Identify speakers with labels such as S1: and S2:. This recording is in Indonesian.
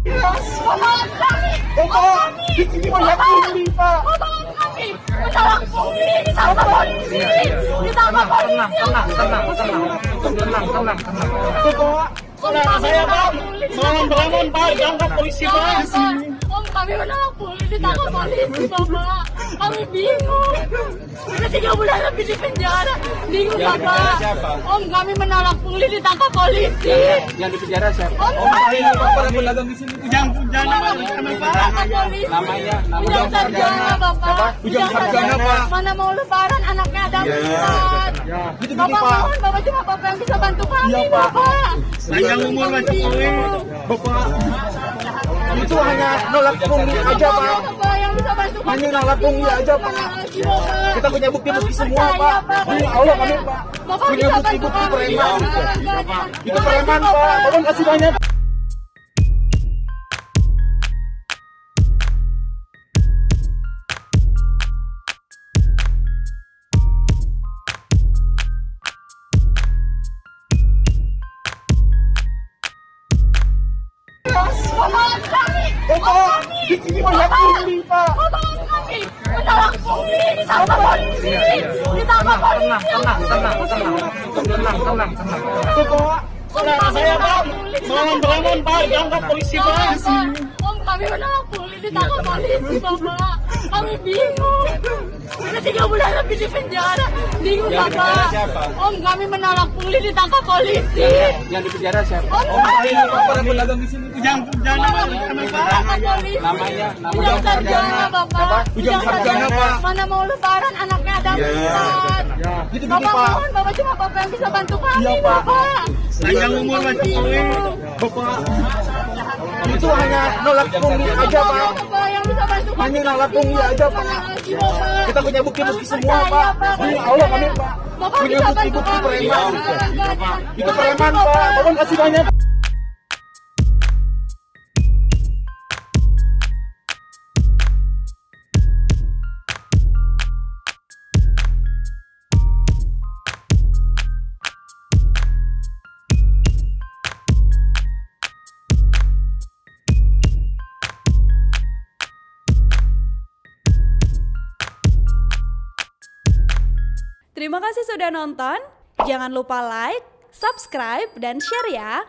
S1: Tolong kami!
S2: Bapak, di sini banyak pungli, Pak.
S1: Tolong kami! Menolak pungli! Ditangkap polisi! Ditangkap polisi!
S2: Bapak, saudara saya, Pak. Bangun, Pak. Ditangkap polisi, Pak.
S1: Om, kami menolak pungli, ditangkap polisi, Bapak. Kami bingung. Sudah 3 bulan lebih di penjara. Bingung, Bapak. Om, kami menolak pungli, ditangkap polisi.
S2: Yang di penjara siapa?
S1: Om,
S2: ini para pedagang di sini. Ujang
S1: namanya. Ujang Sarjana, Bapak.
S2: Ujang Sarjana, Pak.
S1: Mana mau lebaran, anaknya ada 4.
S2: Gitu-gitu,
S1: Bapak
S2: Pak.
S1: mohon, Bapak cuma Bapak yang bisa bantu kami,
S2: Iya, Pak.
S1: Bapak.
S2: Panjang umur Pak Jokowi. Bapak, itu hanya nolak pungli aja, Pak.
S1: Bapak yang bisa bantu kami.
S2: Hanya nolak pungli aja, Pak. Kita punya bukti-bukti semua, Pak. Demi Allah kami, Pak.
S1: Bapak
S2: Punya
S1: bisa
S2: bukti-bukti
S1: bantu kami.
S2: preman. Itu preman, Pak. Bapak kasih banyak.
S1: Tolong kami.
S2: Bapak, di sini banyak pungli, Pak.
S1: Tolong kami. Menolak pungli, ditangkap polisi. Ditangkap polisi.
S2: Bapak, saudara saya, Pak. Bangun, Pak. Ditangkap polisi, Pak.
S1: Om, kami menolak pungli, ditangkap polisi, Bapak. Kami bingung. Sudah 3 bulan lebih di penjara. Bingung, Bapak. Om, kami menolak pungli, ditangkap polisi.
S2: Yang di penjara siapa?
S1: Om,
S2: ini para pedagang di sini. Ujang namanya.
S1: Ujang Sarjana, Bapak.
S2: Ujang Sarjana, Pak.
S1: Mana mau lebaran, anaknya ada 4.
S2: Gitu-gitu,
S1: Bapak
S2: Pak.
S1: mohon, Bapak cuma Bapak yang bisa bantu kami,
S2: Iya, Pak.
S1: Bapak.
S2: Panjang umur Pak Jokowi. Bapak, itu hanya nolak pungli aja, Pak.
S1: Bapak yang bisa bantu kami.
S2: Hanya nolak pungli aja, Pak. Kita punya bukti-bukti semua, Pak. Demi Allah kami, Pak.
S1: Bapak
S2: Punya
S1: bisa bantu
S2: bukti-bukti
S1: kami.
S2: preman. Itu preman, Pak. Bapak kasih banyak.
S3: Terima kasih sudah nonton. Jangan lupa like, subscribe, dan share ya.